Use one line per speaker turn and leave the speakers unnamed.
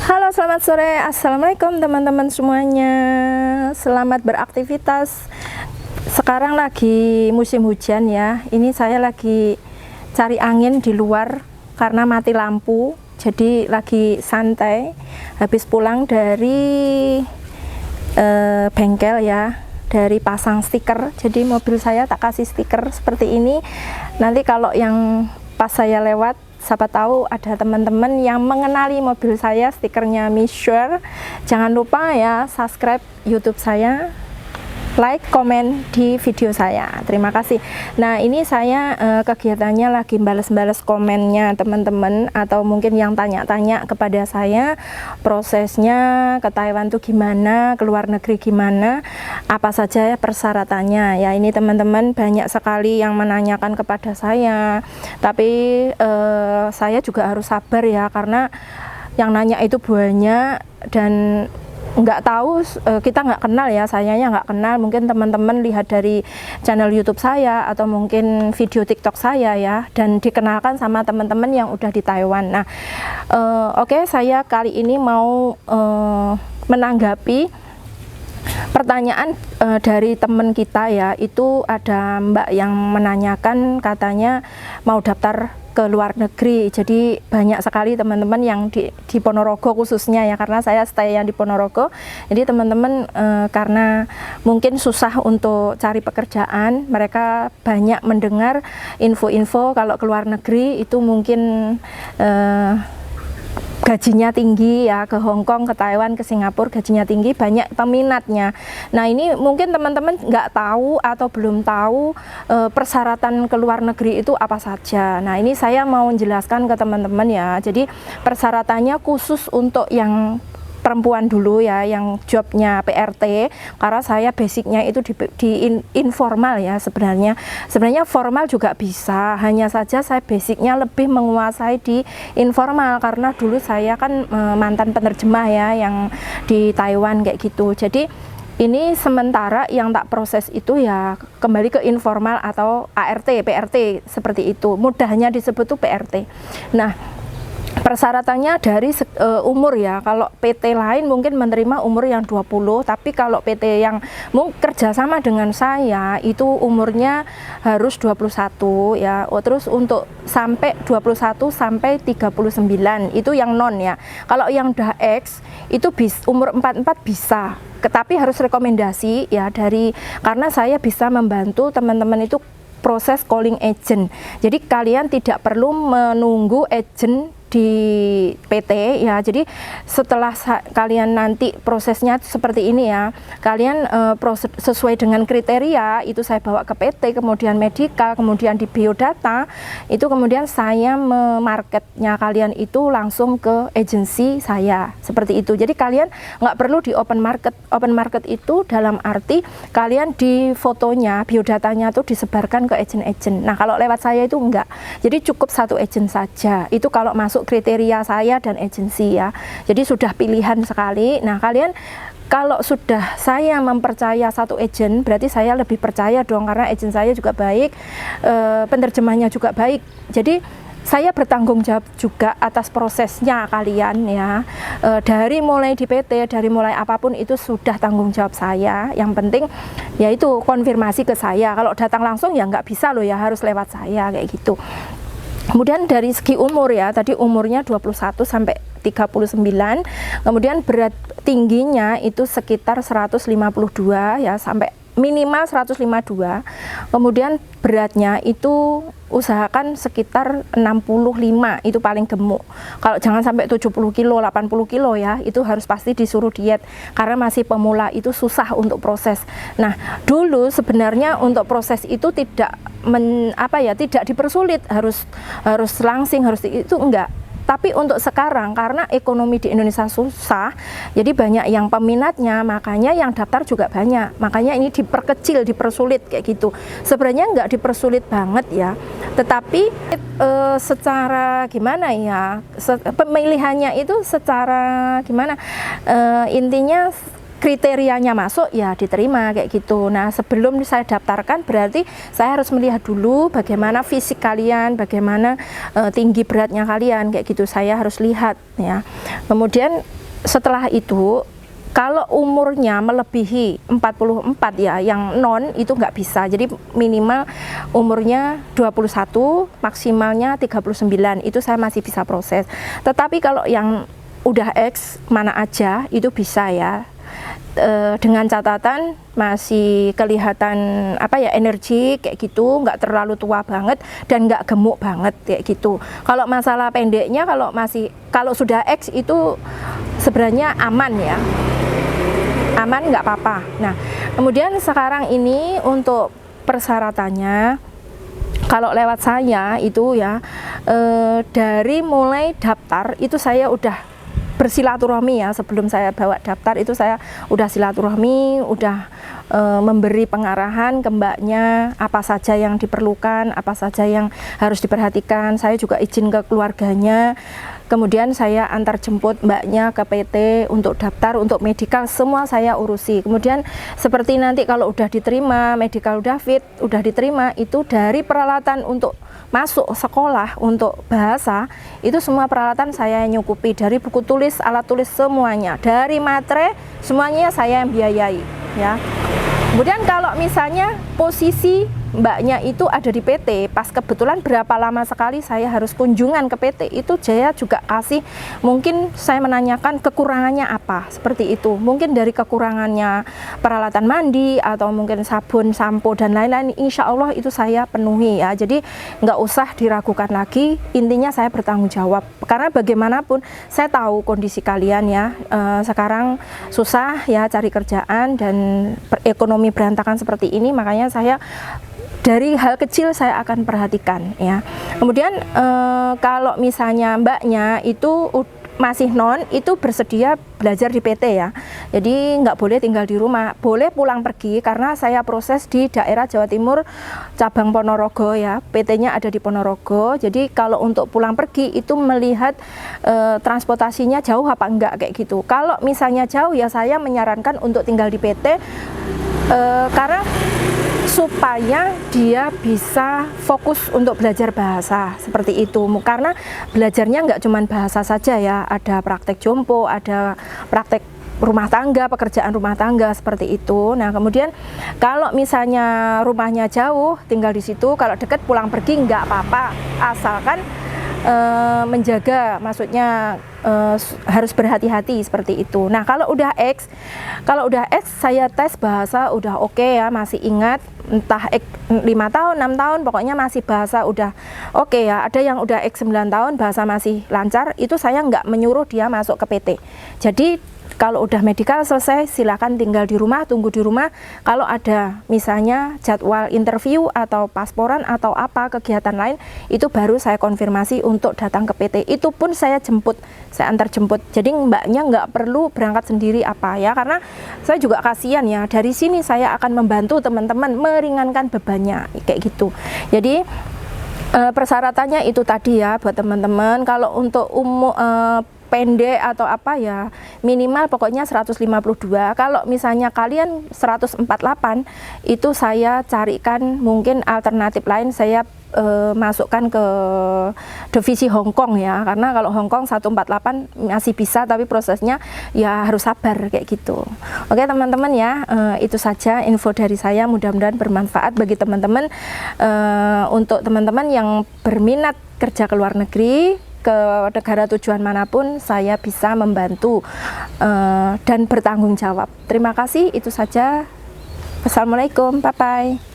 Halo, selamat sore. Assalamualaikum teman-teman semuanya. Selamat beraktivitas. Sekarang lagi musim hujan ya. Ini saya lagi cari angin di luar karena mati lampu. Jadi lagi santai. Habis pulang dari bengkel ya, dari pasang stiker. Jadi mobil saya tak kasih stiker seperti ini. Nanti kalau yang pas saya lewat, siapa tahu ada teman-teman yang mengenali mobil saya, stikernya Mishare. Jangan lupa ya subscribe YouTube saya, like, komen di video saya. Terima kasih. Nah, ini saya kegiatannya lagi balas-balas komennya teman-teman, atau mungkin yang tanya-tanya kepada saya prosesnya ke Taiwan tuh gimana, ke luar negeri gimana, apa saja persyaratannya. Ya, ini teman-teman banyak sekali yang menanyakan kepada saya. Tapi saya juga harus sabar ya, karena yang nanya itu banyak dan nggak tahu, kita nggak kenal ya, sayanya nggak kenal. Mungkin teman-teman lihat dari channel YouTube saya atau mungkin video TikTok saya ya, dan dikenalkan sama teman-teman yang udah di Taiwan. Nah, oke, saya kali ini mau menanggapi pertanyaan dari teman kita ya. Itu ada Mbak yang menanyakan, katanya mau daftar ke luar negeri. Jadi banyak sekali teman-teman yang di Ponorogo khususnya ya, karena saya stay yang di Ponorogo. Jadi teman-teman karena mungkin susah untuk cari pekerjaan, mereka banyak mendengar info-info kalau ke luar negeri itu mungkin gajinya tinggi ya, ke Hong Kong, ke Taiwan, ke Singapura gajinya tinggi, banyak peminatnya. Nah, ini mungkin teman-teman nggak tahu atau belum tahu persyaratan ke luar negeri itu apa saja. Nah, ini saya mau menjelaskan ke teman-teman ya. Jadi persyaratannya khusus untuk yang perempuan dulu ya, yang jobnya PRT, karena saya basicnya itu di informal ya. Sebenarnya formal juga bisa, hanya saja saya basicnya lebih menguasai di informal, karena dulu saya kan mantan penerjemah ya yang di Taiwan kayak gitu. Jadi ini sementara yang tak proses itu ya kembali ke informal atau ART, PRT seperti itu. Mudahnya disebut tuh PRT. Nah, persyaratannya dari umur ya. Kalau PT lain mungkin menerima umur yang 20, tapi kalau PT yang kerjasama dengan saya itu umurnya harus 21 ya. Terus untuk sampai 21 sampai 39 itu yang non ya. Kalau yang udah X itu umur 44 bisa, tetapi harus rekomendasi ya, karena saya bisa membantu teman-teman itu proses calling agent. Jadi kalian tidak perlu menunggu agent di PT ya. Jadi setelah kalian nanti prosesnya seperti ini ya, kalian sesuai dengan kriteria itu saya bawa ke PT, kemudian medika, kemudian di biodata, itu kemudian saya memarketnya kalian itu langsung ke agensi saya seperti itu. Jadi kalian nggak perlu di open market. Open market itu dalam arti kalian di fotonya, biodatanya tuh disebarkan ke agent-agent. Nah, kalau lewat saya itu enggak. Jadi cukup satu agent saja. Itu kalau masuk kriteria saya dan agensi ya. Jadi sudah pilihan sekali. Nah, kalian kalau sudah saya mempercaya satu agent, berarti saya lebih percaya dong, karena agent saya juga baik, penerjemahnya juga baik. Jadi saya bertanggung jawab juga atas prosesnya kalian ya. Dari mulai di PT, dari mulai apapun itu sudah tanggung jawab saya. Yang penting yaitu konfirmasi ke saya. Kalau datang langsung ya nggak bisa loh ya, harus lewat saya kayak gitu. Kemudian dari segi umur ya, tadi umurnya 21 sampai 39, kemudian berat tingginya itu sekitar 152 ya, sampai minimal 152. Kemudian beratnya itu usahakan sekitar 65, itu paling gemuk. Kalau jangan sampai 70 kilo, 80 kilo ya, itu harus pasti disuruh diet, karena masih pemula, itu susah untuk proses. Nah, dulu sebenarnya untuk proses itu tidak tidak dipersulit, harus langsing, harus itu enggak. Tapi untuk sekarang karena ekonomi di Indonesia susah, jadi banyak yang peminatnya, makanya yang daftar juga banyak. Makanya ini diperkecil, dipersulit kayak gitu. Sebenarnya nggak dipersulit banget ya, tetapi secara gimana ya, pemilihannya itu secara gimana, intinya kriterianya masuk ya diterima kayak gitu. Nah, sebelum saya daftarkan berarti saya harus melihat dulu bagaimana fisik kalian, bagaimana tinggi beratnya kalian kayak gitu, saya harus lihat ya. Kemudian setelah itu kalau umurnya melebihi 44 ya, yang non itu nggak bisa. Jadi minimal umurnya 21, maksimalnya 39, itu saya masih bisa proses. Tetapi kalau yang udah X mana aja itu bisa ya. Dengan catatan masih kelihatan apa ya, energi kayak gitu, nggak terlalu tua banget dan nggak gemuk banget kayak gitu. Kalau masalah pendeknya, kalau sudah X itu sebenarnya aman ya, aman, nggak apa-apa. Nah, kemudian sekarang ini untuk persyaratannya, kalau lewat saya itu ya, dari mulai daftar itu saya udah bersilaturahmi ya. Sebelum saya bawa daftar itu saya udah silaturahmi, udah memberi pengarahan ke mbaknya apa saja yang diperlukan, apa saja yang harus diperhatikan. Saya juga izin ke keluarganya, kemudian saya antar jemput mbaknya ke PT untuk daftar, untuk medikal semua saya urusi. Kemudian seperti nanti kalau udah diterima, medical udah fit, udah diterima, itu dari peralatan untuk masuk sekolah untuk bahasa itu semua peralatan saya nyukupi, dari buku tulis, alat tulis semuanya, dari matre semuanya saya yang biayai ya. Kemudian kalau misalnya posisi mbaknya itu ada di PT, pas kebetulan berapa lama sekali saya harus kunjungan ke PT, itu saya juga kasih, mungkin saya menanyakan kekurangannya apa, seperti itu. Mungkin dari kekurangannya peralatan mandi atau mungkin sabun, sampo dan lain-lain, insya Allah itu saya penuhi ya. Jadi nggak usah diragukan lagi, intinya saya bertanggung jawab, karena bagaimanapun saya tahu kondisi kalian ya, sekarang susah ya cari kerjaan dan ekonomi berantakan seperti ini, makanya saya dari hal kecil saya akan perhatikan ya. Kemudian kalau misalnya mbaknya itu masih non, itu bersedia belajar di PT ya, jadi nggak boleh tinggal di rumah, boleh pulang pergi, karena saya proses di daerah Jawa Timur cabang Ponorogo ya, PT-nya ada di Ponorogo. Jadi kalau untuk pulang pergi itu melihat transportasinya jauh apa enggak kayak gitu. Kalau misalnya jauh ya saya menyarankan untuk tinggal di PT, karena supaya dia bisa fokus untuk belajar bahasa seperti itu. Karena belajarnya nggak cuma bahasa saja ya, ada praktek jompo, ada praktek rumah tangga, pekerjaan rumah tangga seperti itu. Nah, kemudian kalau misalnya rumahnya jauh, tinggal di situ, kalau deket pulang pergi nggak apa-apa, asalkan menjaga, maksudnya harus berhati-hati seperti itu. Nah, kalau udah X saya tes bahasa udah oke ya, masih ingat, entah X 5 tahun, 6 tahun, pokoknya masih bahasa udah oke ya. Ada yang udah X 9 tahun bahasa masih lancar, itu saya nggak menyuruh dia masuk ke PT. Jadi kalau udah medikal selesai, silakan tinggal di rumah, tunggu di rumah. Kalau ada misalnya jadwal interview atau pasporan atau apa kegiatan lain, itu baru saya konfirmasi untuk datang ke PT. Itu pun saya jemput, saya antar jemput. Jadi mbaknya nggak perlu berangkat sendiri apa ya, karena saya juga kasihan ya. Dari sini saya akan membantu teman-teman meringankan bebannya kayak gitu. Jadi persyaratannya itu tadi ya buat teman-teman. Kalau untuk pendek atau apa ya, minimal pokoknya 152. Kalau misalnya kalian 148, itu saya carikan mungkin alternatif lain, saya masukkan ke divisi Hong Kong ya, karena kalau Hong Kong 148 masih bisa, tapi prosesnya ya harus sabar kayak gitu. Oke teman-teman ya, itu saja info dari saya, mudah-mudahan bermanfaat bagi teman-teman. Untuk teman-teman yang berminat kerja ke luar negeri, ke negara tujuan manapun, saya bisa membantu dan bertanggung jawab. Terima kasih, itu saja. Assalamualaikum, bye-bye.